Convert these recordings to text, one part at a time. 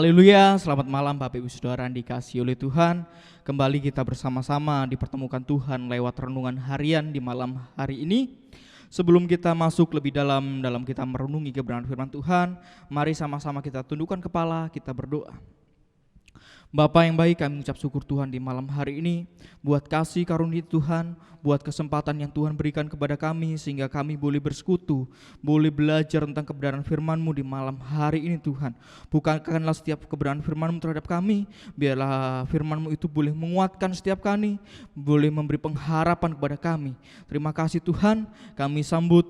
Haleluya, selamat malam Bapak Ibu Saudara yang dikasihi oleh Tuhan. Kembali kita bersama-sama dipertemukan Tuhan lewat renungan harian di malam hari ini. Sebelum kita masuk lebih dalam kita merenungi kebenaran firman Tuhan, mari sama-sama kita tundukkan kepala, kita berdoa. Bapa yang baik, kami mengucap syukur Tuhan di malam hari ini buat kasih karunia Tuhan, buat kesempatan yang Tuhan berikan kepada kami sehingga kami boleh bersekutu, boleh belajar tentang kebenaran firman-Mu di malam hari ini Tuhan. Bukakanlah setiap kebenaran firman-Mu terhadap kami, biarlah firman-Mu itu boleh menguatkan setiap kami, boleh memberi pengharapan kepada kami. Terima kasih Tuhan, kami sambut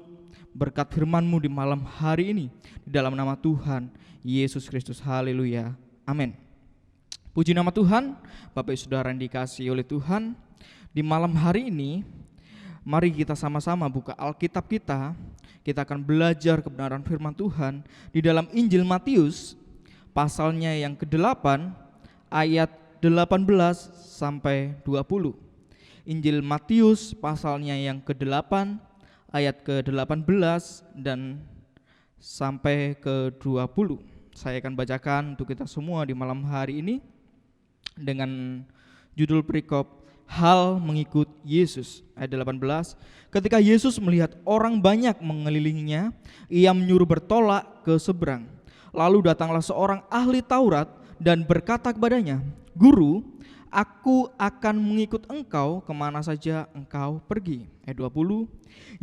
berkat firman-Mu di malam hari ini di dalam nama Tuhan Yesus Kristus. Haleluya, amin. Puji nama Tuhan, Bapak Ibu Saudara yang dikasihi oleh Tuhan. Di malam hari ini, mari kita sama-sama buka Alkitab kita. Kita akan belajar kebenaran firman Tuhan di dalam Injil Matius, pasalnya yang ke-8, ayat 18 sampai 20. Injil Matius, pasalnya yang ke-8, ayat ke-18 dan sampai ke-20. Saya akan bacakan untuk kita semua di malam hari ini dengan judul perikop hal mengikut Yesus. Ayat 18, ketika Yesus melihat orang banyak mengelilinginya, ia menyuruh bertolak ke seberang. Lalu datanglah seorang ahli Taurat dan berkata kepadanya, "Guru, aku akan mengikut engkau kemana saja engkau pergi." Ayat 20,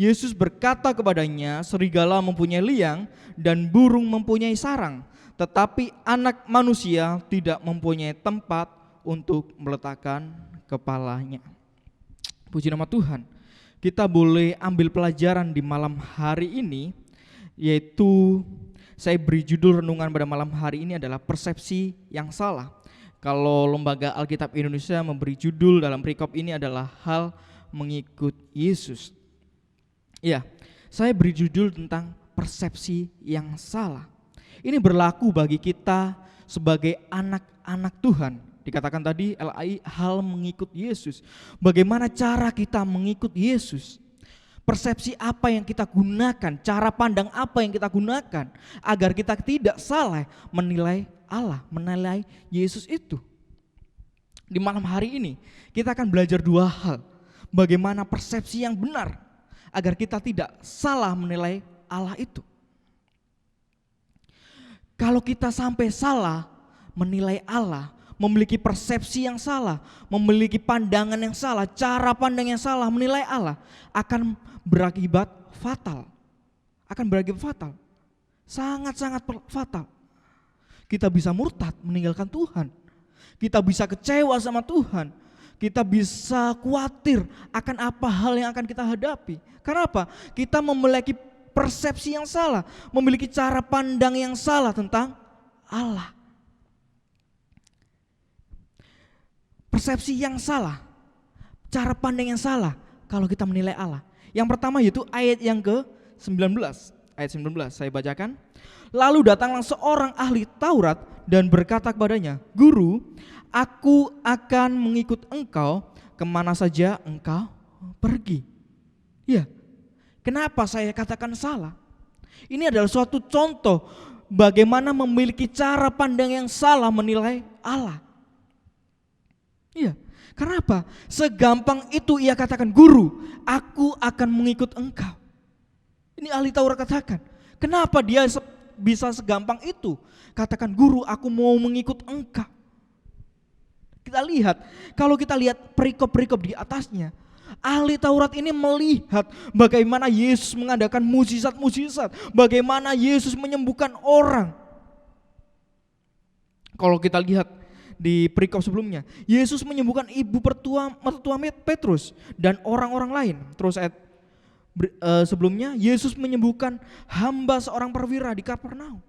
Yesus berkata kepadanya, "Serigala mempunyai liang dan burung mempunyai sarang, tetapi anak manusia tidak mempunyai tempat untuk meletakkan kepalanya." Puji nama Tuhan. Kita boleh ambil pelajaran di malam hari ini, yaitu saya beri judul renungan pada malam hari ini adalah persepsi yang salah. Kalau Lembaga Alkitab Indonesia memberi judul dalam perikop ini adalah hal mengikut Yesus. Ya, saya beri judul tentang persepsi yang salah. Ini berlaku bagi kita sebagai anak-anak Tuhan. Dikatakan tadi LAI hal mengikut Yesus. Bagaimana cara kita mengikut Yesus? Persepsi apa yang kita gunakan? Cara pandang apa yang kita gunakan? Agar kita tidak salah menilai Allah, menilai Yesus itu. Di malam hari ini kita akan belajar dua hal. Bagaimana persepsi yang benar agar kita tidak salah menilai Allah itu. Kalau kita sampai salah menilai Allah, memiliki persepsi yang salah, memiliki pandangan yang salah, cara pandang yang salah menilai Allah, akan berakibat fatal. Akan berakibat fatal. Sangat-sangat fatal. Kita bisa murtad, meninggalkan Tuhan. Kita bisa kecewa sama Tuhan. Kita bisa khawatir akan apa hal yang akan kita hadapi. Karena apa? Kita memiliki persepsi yang salah, memiliki cara pandang yang salah tentang Allah. Persepsi yang salah, cara pandang yang salah kalau kita menilai Allah. Yang pertama yaitu ayat yang ke-19. Ayat 19 saya bacakan. Lalu datanglah seorang ahli Taurat dan berkata kepadanya, "Guru, aku akan mengikut engkau kemana saja engkau pergi." Ya, kenapa saya katakan salah? Ini adalah suatu contoh bagaimana memiliki cara pandang yang salah menilai Allah. Iya, karena apa? Segampang itu ia katakan, "Guru, aku akan mengikut engkau." Ini ahli Taurat katakan. Kenapa dia bisa segampang itu? Katakan, "Guru, aku mau mengikut engkau." Kita lihat, kalau kita lihat perikop-perikop di atasnya, ahli Taurat ini melihat bagaimana Yesus mengadakan mukjizat-mukjizat, bagaimana Yesus menyembuhkan orang. Kalau kita lihat di perikop sebelumnya, Yesus menyembuhkan ibu mertua Petrus dan orang-orang lain. Terus sebelumnya Yesus menyembuhkan hamba seorang perwira di Kapernaum.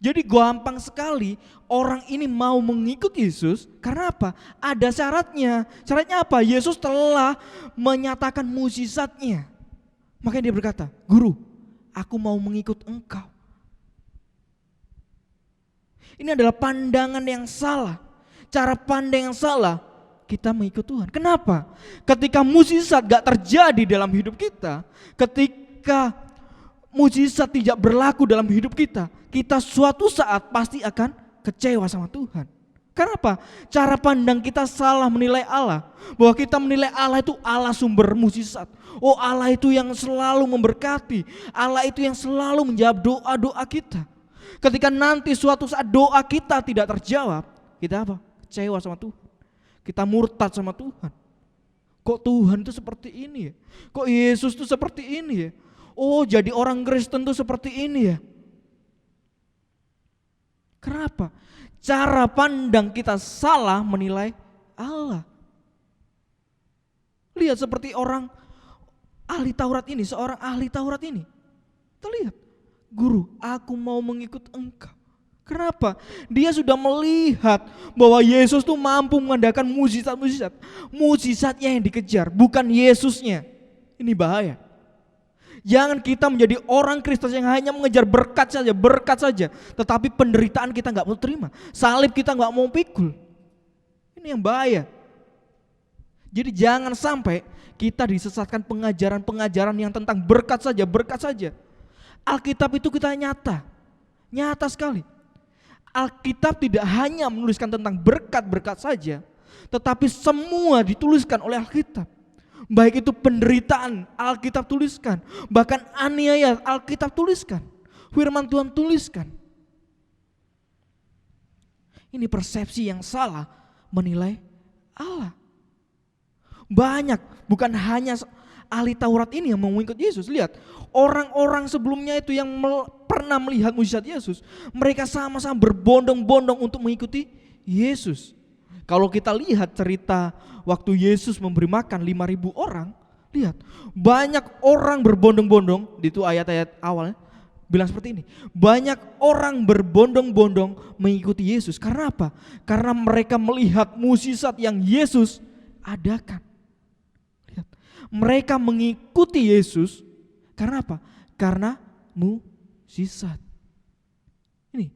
Jadi gampang sekali orang ini mau mengikut Yesus. Karena apa? Ada syaratnya. Syaratnya apa? Yesus telah menyatakan mukjizatnya. Makanya dia berkata, "Guru, aku mau mengikut engkau." Ini adalah pandangan yang salah, cara pandang yang salah kita mengikut Tuhan. Kenapa? Ketika mukjizat gak terjadi dalam hidup kita, ketika mukjizat tidak berlaku dalam hidup kita, kita suatu saat pasti akan kecewa sama Tuhan. Kenapa? Cara pandang kita salah menilai Allah. Bahwa kita menilai Allah itu Allah sumber mukjizat. Oh, Allah itu yang selalu memberkati. Allah itu yang selalu menjawab doa-doa kita. Ketika nanti suatu saat doa kita tidak terjawab, kita apa? Kecewa sama Tuhan. Kita murtad sama Tuhan. Kok Tuhan itu seperti ini ya? Kok Yesus itu seperti ini ya? Oh, jadi orang Kristen itu seperti ini ya? Kenapa? Cara pandang kita salah menilai Allah. Lihat seperti orang ahli Taurat ini, seorang ahli Taurat ini. Kita lihat, guru, aku mau mengikut engkau. Kenapa? Dia sudah melihat bahwa Yesus itu mampu mengadakan mukjizat-mukjizat. Mukjizatnya yang dikejar, bukan Yesusnya. Ini bahaya. Jangan kita menjadi orang Kristen yang hanya mengejar berkat saja. Tetapi penderitaan kita gak mau terima. Salib kita gak mau pikul. Ini yang bahaya. Jadi jangan sampai kita disesatkan pengajaran-pengajaran yang tentang berkat saja. Alkitab itu kita nyata sekali. Alkitab tidak hanya menuliskan tentang berkat-berkat saja, tetapi semua dituliskan oleh Alkitab. Baik itu penderitaan, Alkitab tuliskan. Bahkan aniaya, Alkitab tuliskan. Firman Tuhan tuliskan. Ini persepsi yang salah menilai Allah. Banyak, bukan hanya ahli Taurat ini yang mau mengikut Yesus. Lihat, orang-orang sebelumnya itu yang pernah melihat mukjizat Yesus, mereka sama-sama berbondong-bondong untuk mengikuti Yesus. Kalau kita lihat cerita waktu Yesus memberi makan 5.000 orang, lihat banyak orang berbondong-bondong, itu ayat-ayat awalnya bilang seperti ini. Banyak orang berbondong-bondong mengikuti Yesus. Karena apa? Karena mereka melihat mukjizat yang Yesus adakan. Lihat, mereka mengikuti Yesus karena apa? Karena mukjizat. Ini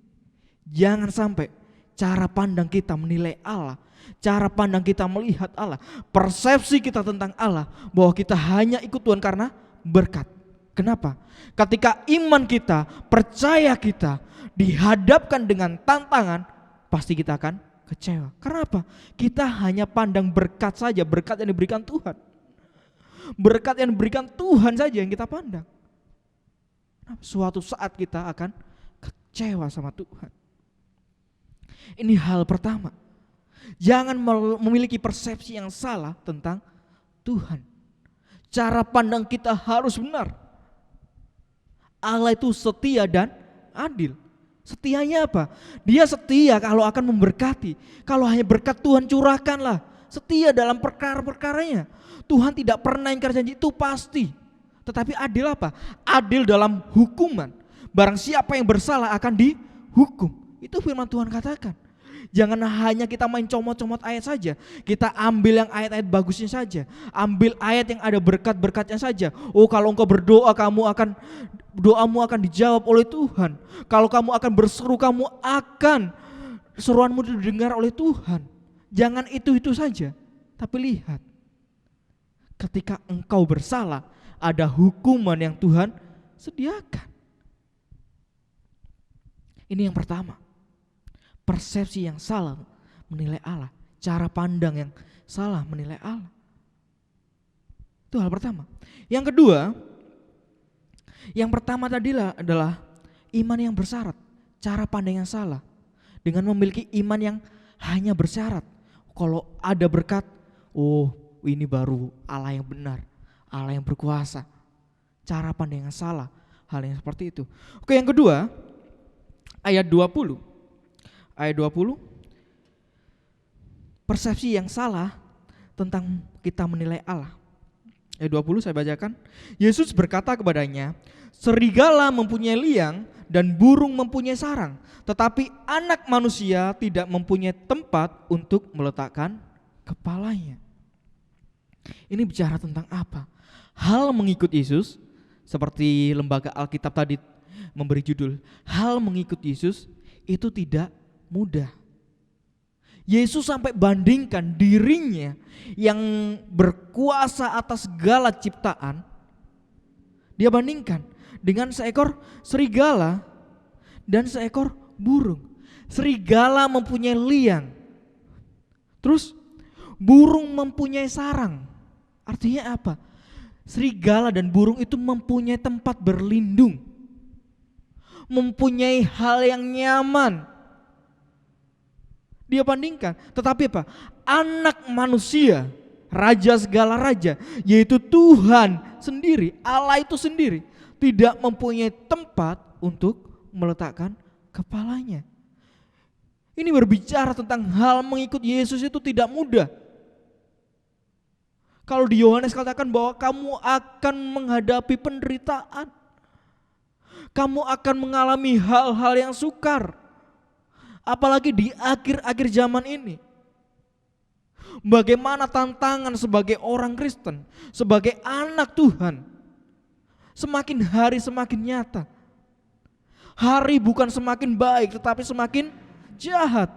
jangan sampai cara pandang kita menilai Allah, cara pandang kita melihat Allah, persepsi kita tentang Allah bahwa kita hanya ikut Tuhan karena berkat. Kenapa? Ketika iman kita, percaya kita dihadapkan dengan tantangan, pasti kita akan kecewa. Karena apa? Kita hanya pandang berkat saja, berkat yang diberikan Tuhan. Berkat yang diberikan Tuhan saja yang kita pandang. Suatu saat kita akan kecewa sama Tuhan. Ini hal pertama. Jangan memiliki persepsi yang salah tentang Tuhan. Cara pandang kita harus benar. Allah itu setia dan adil. Setianya apa? Dia setia kalau akan memberkati. Kalau hanya berkat Tuhan curahkanlah. Setia dalam perkara-perkaranya. Tuhan tidak pernah ingkar janji, itu pasti. Tetapi adil apa? Adil dalam hukuman. Barang siapa yang bersalah akan dihukum. Itu firman Tuhan katakan. Jangan hanya kita main comot-comot ayat saja. Kita ambil yang ayat-ayat bagusnya saja. Ambil ayat yang ada berkat-berkatnya saja. Oh, kalau engkau berdoa doamu akan dijawab oleh Tuhan. Kalau kamu akan berseru, seruanmu didengar oleh Tuhan. Jangan itu saja. Tapi lihat, ketika engkau bersalah, ada hukuman yang Tuhan sediakan. Ini yang pertama. Persepsi yang salah menilai Allah, cara pandang yang salah menilai Allah. Itu hal pertama. Yang kedua, yang pertama tadi adalah iman yang bersyarat, cara pandang yang salah. Dengan memiliki iman yang hanya bersyarat. Kalau ada berkat, oh ini baru Allah yang benar, Allah yang berkuasa. Cara pandang yang salah, hal yang seperti itu. Oke, yang kedua, ayat 20. Ayat 20, persepsi yang salah tentang kita menilai Allah. Ayat 20 saya bacakan. Yesus berkata kepadanya, serigala mempunyai liang dan burung mempunyai sarang, tetapi anak manusia tidak mempunyai tempat untuk meletakkan kepalanya. Ini bicara tentang apa? Hal mengikut Yesus, seperti lembaga Alkitab tadi memberi judul, hal mengikut Yesus itu tidak mudah. Yesus sampai bandingkan dirinya yang berkuasa atas segala ciptaan, dia bandingkan dengan seekor serigala dan seekor burung. serigala mempunyai liang. Terus burung mempunyai sarang. Artinya apa? Serigala dan burung itu mempunyai tempat berlindung, mempunyai hal yang nyaman. Dia bandingkan, tetapi apa? Anak manusia, raja segala raja, yaitu Tuhan sendiri, Allah itu sendiri, tidak mempunyai tempat untuk meletakkan kepalanya. Ini berbicara tentang hal mengikut Yesus itu tidak mudah. Kalau di Yohanes katakan bahwa kamu akan menghadapi penderitaan, kamu akan mengalami hal-hal yang sukar, apalagi di akhir-akhir zaman ini. Bagaimana tantangan sebagai orang Kristen, sebagai anak Tuhan, semakin hari semakin nyata. Hari bukan semakin baik, tetapi semakin jahat.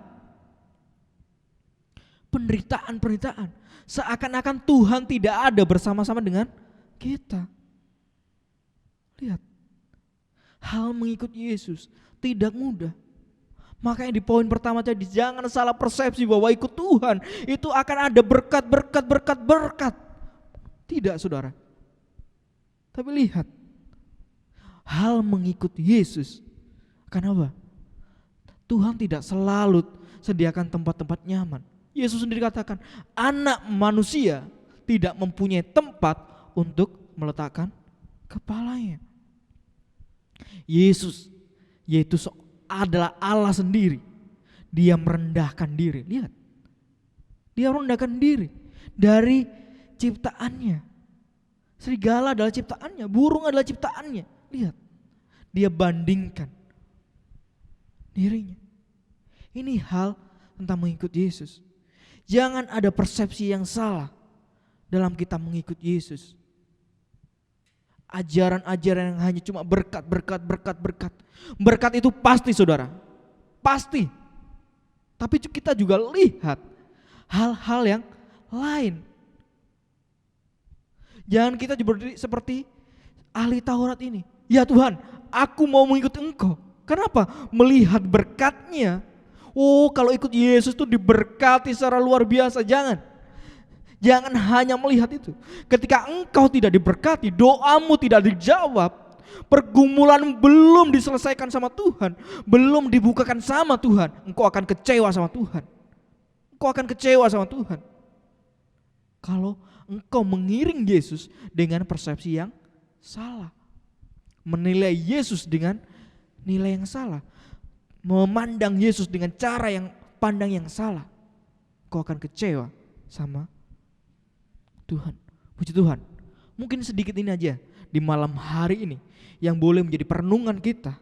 Penderitaan-penderitaan, seakan-akan Tuhan tidak ada bersama-sama dengan kita. Lihat, hal mengikut Yesus tidak mudah. Makanya di poin pertama tadi, jangan salah persepsi bahwa ikut Tuhan itu akan ada berkat. Tidak, saudara. Tapi lihat, hal mengikut Yesus, kenapa? Tuhan tidak selalu sediakan tempat-tempat nyaman. Yesus sendiri katakan, anak manusia tidak mempunyai tempat untuk meletakkan kepalanya. Yesus, yaitu adalah Allah sendiri. Dia merendahkan diri. Lihat, dia merendahkan diri dari ciptaannya. Serigala adalah ciptaannya, burung adalah ciptaannya. Lihat, dia bandingkan dirinya. Ini hal tentang mengikut Yesus. Jangan ada persepsi yang salah dalam kita mengikut Yesus. Ajaran-ajaran yang hanya cuma berkat. Berkat itu pasti, saudara, pasti. Tapi kita juga lihat hal-hal yang lain. Jangan kita berdiri seperti ahli Taurat ini. Ya Tuhan, aku mau mengikut Engkau. Kenapa? Melihat berkatnya. Oh, kalau ikut Yesus tuh diberkati secara luar biasa. Jangan hanya melihat itu. Ketika engkau tidak diberkati, doamu tidak dijawab, pergumulan belum diselesaikan sama Tuhan, belum dibukakan sama Tuhan, engkau akan kecewa sama Tuhan. Engkau akan kecewa sama Tuhan kalau engkau mengiring Yesus dengan persepsi yang salah, menilai Yesus dengan nilai yang salah, memandang Yesus dengan cara yang pandang yang salah, kau akan kecewa sama Tuhan. Puji Tuhan, mungkin sedikit ini aja di malam hari ini yang boleh menjadi perenungan kita.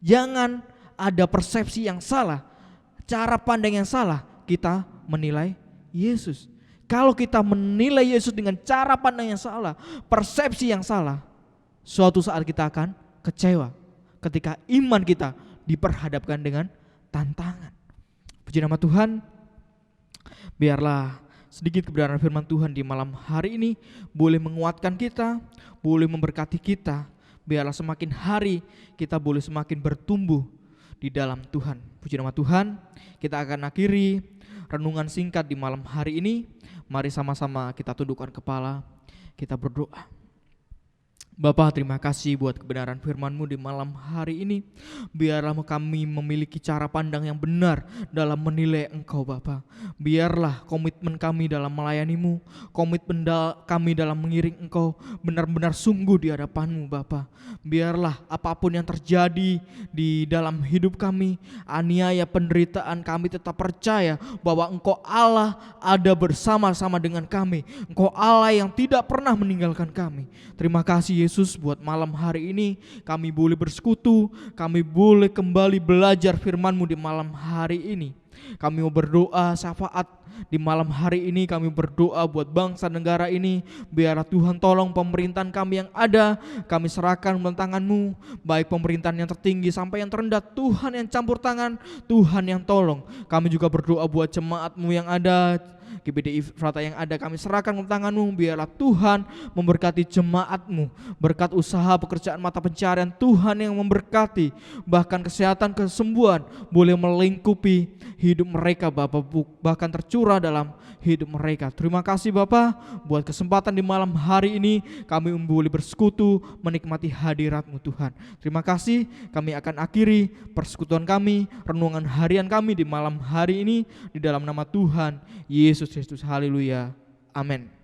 Jangan ada persepsi yang salah, cara pandang yang salah kita menilai Yesus. Kalau kita menilai Yesus dengan cara pandang yang salah, persepsi yang salah, suatu saat kita akan kecewa ketika iman kita diperhadapkan dengan tantangan. Puji nama Tuhan. Biarlah sedikit kebenaran firman Tuhan di malam hari ini boleh menguatkan kita, boleh memberkati kita. Biarlah semakin hari kita boleh semakin bertumbuh di dalam Tuhan. Puji nama Tuhan. Kita akan akhiri renungan singkat di malam hari ini. Mari sama-sama kita tundukkan kepala, kita berdoa. Bapa, terima kasih buat kebenaran firman-Mu di malam hari ini. Biarlah kami memiliki cara pandang yang benar dalam menilai Engkau, Bapa. Biarlah komitmen kami dalam melayani-Mu, komitmen kami dalam mengiring Engkau benar-benar sungguh di hadapan-Mu, Bapa. Biarlah apapun yang terjadi di dalam hidup kami, aniaya, penderitaan, kami tetap percaya bahwa Engkau Allah ada bersama-sama dengan kami. Engkau Allah yang tidak pernah meninggalkan kami. Terima kasih Yesus, buat malam hari ini kami boleh bersekutu, kami boleh kembali belajar firman-Mu di malam hari ini. Kami mau berdoa syafaat di malam hari ini, kami berdoa buat bangsa negara ini. Biarlah Tuhan tolong pemerintahan kami yang ada, kami serahkan tangan-Mu, baik pemerintahan yang tertinggi sampai yang terendah. Tuhan yang campur tangan, Tuhan yang tolong. Kami juga berdoa buat jemaat-Mu yang ada, GBDI Frata yang ada kami serahkan ke tangan-Mu. Biarlah Tuhan memberkati jemaat-Mu, berkat usaha pekerjaan mata pencarian Tuhan yang memberkati, bahkan kesehatan kesembuhan boleh melingkupi hidup mereka Bapa, bahkan tercurah dalam hidup mereka. Terima kasih Bapa buat kesempatan di malam hari ini kami boleh bersekutu menikmati hadirat-Mu Tuhan. Terima kasih, kami akan akhiri persekutuan kami, renungan harian kami di malam hari ini di dalam nama Tuhan Yesus Kristus. Haleluya. Amin.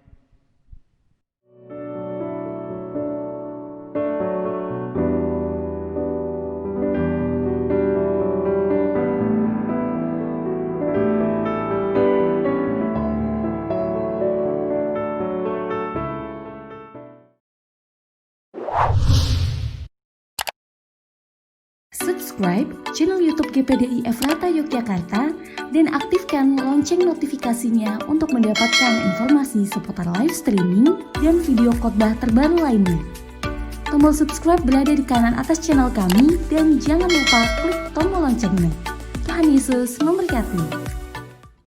Subscribe channel YouTube GPDI Efrata Yogyakarta dan aktifkan lonceng notifikasinya untuk mendapatkan informasi seputar live streaming dan video khotbah terbaru lainnya. Tombol subscribe berada di kanan atas channel kami dan jangan lupa klik tombol loncengnya. Tuhan Yesus memberkati.